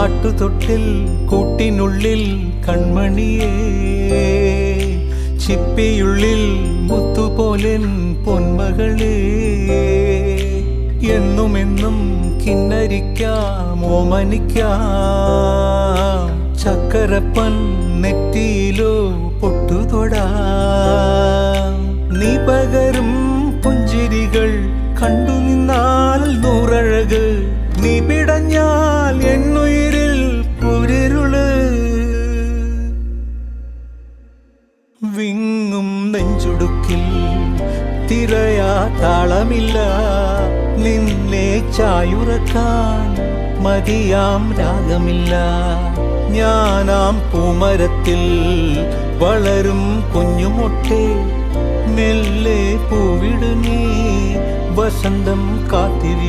ആട്ടുതൊട്ടിൽ കൂട്ടിനുള്ളിൽ കൺമണിയേ, ചിപ്പിയുള്ളിൽ മുത്തുപോലെൻ പൊന്മകളേ, എന്നുമെന്നും കിന്നരിക്കാം ഓമനിക്കാം, ചക്കരപ്പൻ നെറ്റിയിലോ പൊട്ടുതൊടാം. നീ പകരും പുഞ്ചിരികൾ കണ്ടു നിന്നാൽ നൂറഴക്, നീ പിടഞ്ഞാൽ എന്നുയിരിൽ പുരിരുള്. വിങ്ങും നെഞ്ചുടുക്കിൽ തിരയാ താളമില്ല, നിന്നെ ചായുറക്കാൻ മതിയാം രാഗമില്ല. ഞാനാം പൂമരത്തിൽ വളരും കുഞ്ഞുമൊട്ടേ, മെല്ലെ പൂവിടു നീ വസന്തം കാത്തിരി.